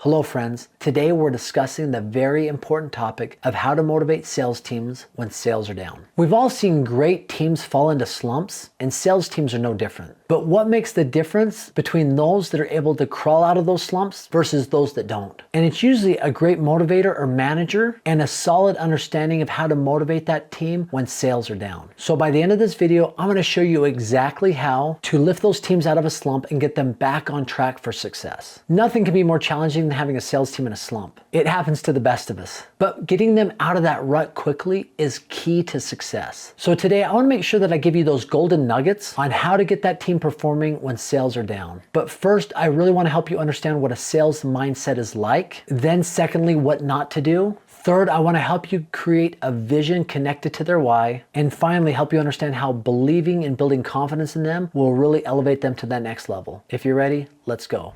Hello friends, today we're discussing the very important topic of how to motivate sales teams when sales are down. We've all seen great teams fall into slumps, and sales teams are no different. But what makes the difference between those that are able to crawl out of those slumps versus those that don't? And it's usually a great motivator or manager and a solid understanding of how to motivate that team when sales are down. So by the end of this video, I'm going to show you exactly how to lift those teams out of a slump and get them back on track for success. Nothing can be more challenging than having a sales team in a slump. It happens to the best of us. But getting them out of that rut quickly is key to success. So today I want to make sure that I give you those golden nuggets on how to get that team performing when sales are down. But first, I really want to help you understand what a sales mindset is like. Then secondly, what not to do. Third, I want to help you create a vision connected to their why. And finally, help you understand how believing and building confidence in them will really elevate them to that next level. If you're ready, let's go.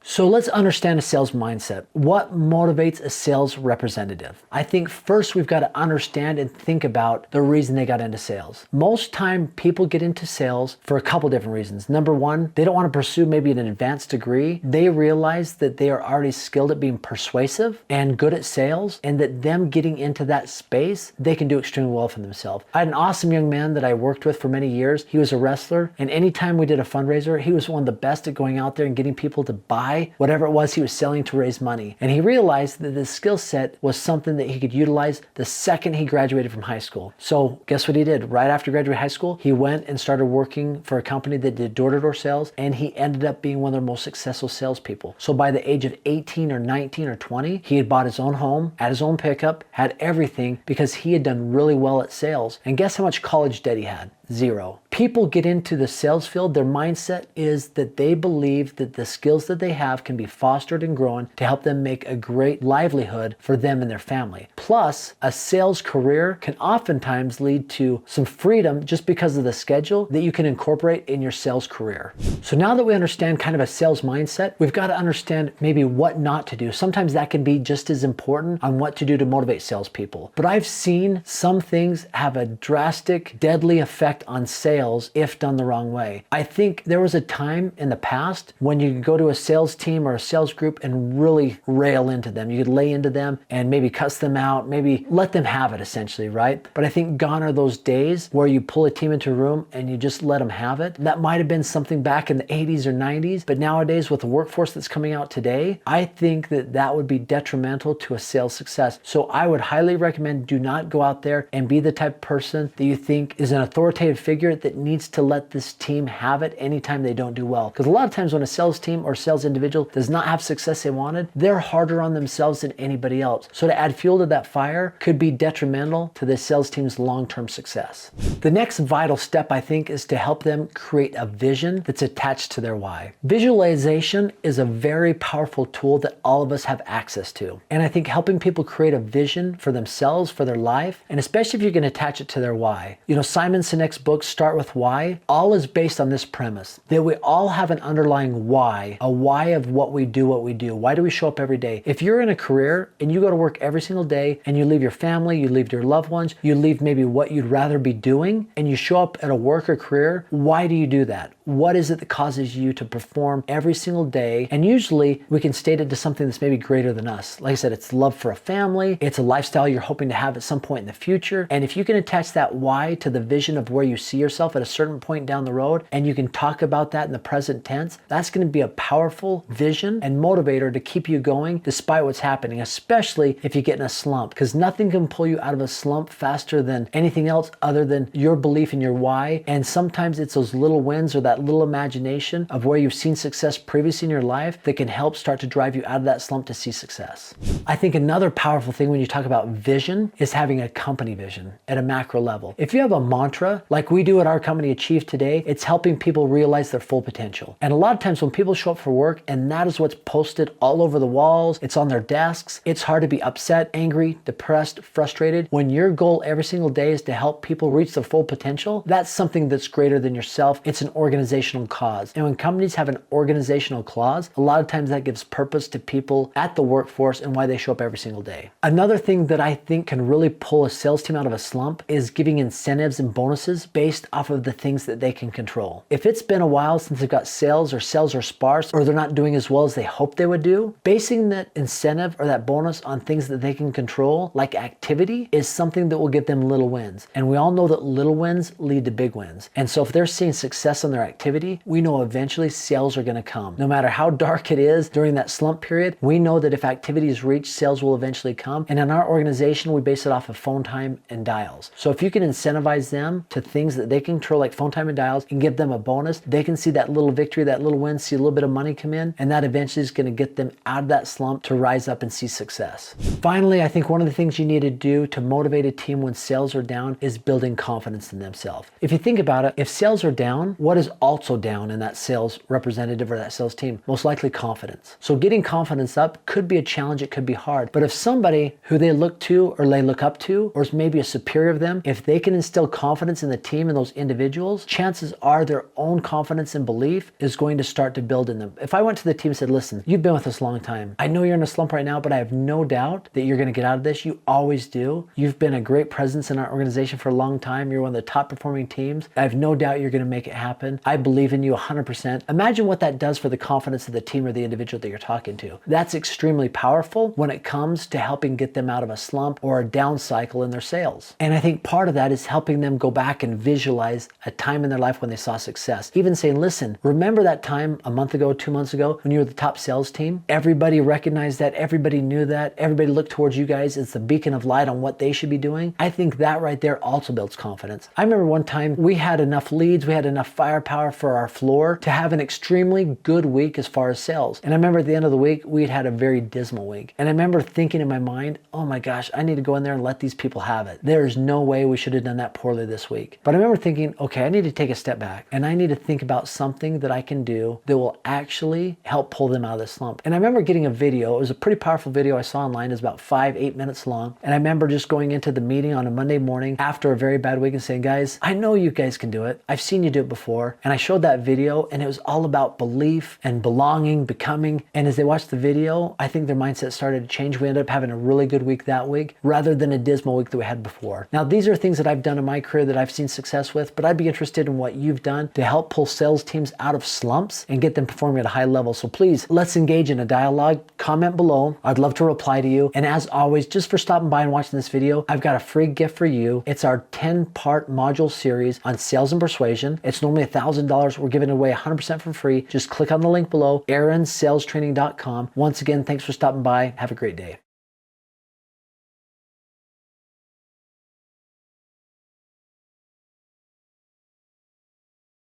So let's understand a sales mindset. What motivates a sales representative? I think first we've got to understand and think about the reason they got into sales. Most time people get into sales for a couple different reasons. Number one, they don't want to pursue maybe an advanced degree. They realize that they are already skilled at being persuasive and good at sales, and that them getting into that space, they can do extremely well for themselves. I had an awesome young man that I worked with for many years. He was a wrestler, and anytime we did a fundraiser, he was one of the best at going out there and getting people to buy whatever it was he was selling to raise money. And he realized that this skill set was something that he could utilize the second he graduated from high school. So guess what he did? Right after graduating high school, he went and started working for a company that did door-to-door sales, and he ended up being one of their most successful salespeople. So by the age of 18 or 19 or 20, he had bought his own home, had his own pickup, had everything because he had done really well at sales. And guess how much college debt he had? Zero. People get into the sales field, their mindset is that they believe that the skills that they have can be fostered and grown to help them make a great livelihood for them and their family. Plus, a sales career can oftentimes lead to some freedom just because of the schedule that you can incorporate in your sales career. So now that we understand kind of a sales mindset, we've got to understand maybe what not to do. Sometimes that can be just as important on what to do to motivate salespeople. But I've seen some things have a drastic, deadly effect on sales if done the wrong way. I think there was a time in the past when you could go to a sales team or a sales group and really rail into them. You could lay into them and maybe cuss them out, maybe let them have it essentially, right? But I think gone are those days where you pull a team into a room and you just let them have it. That might have been something back in the 80s or 90s, but nowadays with the workforce that's coming out today, I think that that would be detrimental to a sales success. So I would highly recommend do not go out there and be the type of person that you think is an authoritative figure that needs to let this team have it anytime they don't do well. Because a lot of times when a sales team or sales individual does not have success they wanted, they're harder on themselves than anybody else. So to add fuel to that fire could be detrimental to the sales team's long-term success. The next vital step, I think, is to help them create a vision that's attached to their why. Visualization is a very powerful tool that all of us have access to. And I think helping people create a vision for themselves, for their life, and especially if you can attach it to their why. You know, Simon Sinek's book, Start With Why, all is based on this premise that we all have an underlying why, a why of what we do. Why do we show up every day? If you're in a career and you go to work every single day and you leave your family, you leave your loved ones, you leave maybe what you'd rather be doing, and you show up at a work or career, why do you do that? What is it that causes you to perform every single day? And usually we can state it to something that's maybe greater than us. Like I said, it's love for a family. It's a lifestyle you're hoping to have at some point in the future. And if you can attach that why to the vision of where you see yourself at a certain point down the road, and you can talk about that in the present tense, that's going to be a powerful vision and motivator to keep you going despite what's happening, especially if you get in a slump, because nothing can pull you out of a slump faster than anything else other than your belief in your why. And sometimes it's those little wins or that little imagination of where you've seen success previously in your life that can help start to drive you out of that slump to see success. I think another powerful thing when you talk about vision is having a company vision at a macro level. If you have a mantra like we do at our company Achieve today, it's helping people realize their full potential. And a lot of times when people show up for work and that is what's posted all over the walls, it's on their desks, it's hard to be upset, angry, depressed, frustrated. When your goal every single day is to help people reach their full potential, that's something that's greater than yourself. It's an organization organizational cause. And when companies have an organizational clause, a lot of times that gives purpose to people at the workforce and why they show up every single day. Another thing that I think can really pull a sales team out of a slump is giving incentives and bonuses based off of the things that they can control. If it's been a while since they've got sales are sparse, or they're not doing as well as they hoped they would do, basing that incentive or that bonus on things that they can control, like activity, is something that will give them little wins. And we all know that little wins lead to big wins. And so if they're seeing success on their activity, we know eventually sales are going to come. No matter how dark it is during that slump period, we know that if activity is reached, sales will eventually come. And in our organization, we base it off of phone time and dials. So if you can incentivize them to things that they can control, like phone time and dials, and give them a bonus, they can see that little victory, that little win, see a little bit of money come in, and that eventually is going to get them out of that slump to rise up and see success. Finally, I think one of the things you need to do to motivate a team when sales are down is building confidence in themselves. If you think about it, if sales are down, what is also down in that sales representative or that sales team? Most likely confidence. So getting confidence up could be a challenge, it could be hard. But if somebody who they look to or they look up to, or is maybe a superior of them, if they can instill confidence in the team and those individuals, chances are their own confidence and belief is going to start to build in them. If I went to the team and said, listen, you've been with us a long time. I know you're in a slump right now, but I have no doubt that you're going to get out of this. You always do. You've been a great presence in our organization for a long time. You're one of the top performing teams. I have no doubt you're going to make it happen. I believe in you 100%. Imagine what that does for the confidence of the team or the individual that you're talking to. That's extremely powerful when it comes to helping get them out of a slump or a down cycle in their sales. And I think part of that is helping them go back and visualize a time in their life when they saw success. Even saying, listen, remember that time a month ago, 2 months ago, when you were the top sales team? Everybody recognized that. Everybody knew that. Everybody looked towards you guys as the beacon of light on what they should be doing. I think that right there also builds confidence. I remember one time we had enough leads, we had enough firepower for our floor to have an extremely good week as far as sales. And I remember at the end of the week, we'd had a very dismal week. And I remember thinking in my mind, oh my gosh, I need to go in there and let these people have it. There's no way we should have done that poorly this week. But I remember thinking, okay, I need to take a step back and I need to think about something that I can do that will actually help pull them out of the slump. And I remember getting a video. It was a pretty powerful video I saw online. It was about 5-8 minutes long. And I remember just going into the meeting on a Monday morning after a very bad week and saying, guys, I know you guys can do it. I've seen you do it before. And I showed that video and it was all about belief and belonging, becoming. And as they watched the video, I think their mindset started to change. We ended up having a really good week that week rather than a dismal week that we had before. Now, these are things that I've done in my career that I've seen success with, but I'd be interested in what you've done to help pull sales teams out of slumps and get them performing at a high level. So please, let's engage in a dialogue. Comment below. I'd love to reply to you. And as always, just for stopping by and watching this video, I've got a free gift for you. It's our 10-part module series on sales and persuasion. It's normally $1,000. We're giving it away 100% for free. Just click on the link below, aaronsalestraining.com. Once again, thanks for stopping by. Have a great day.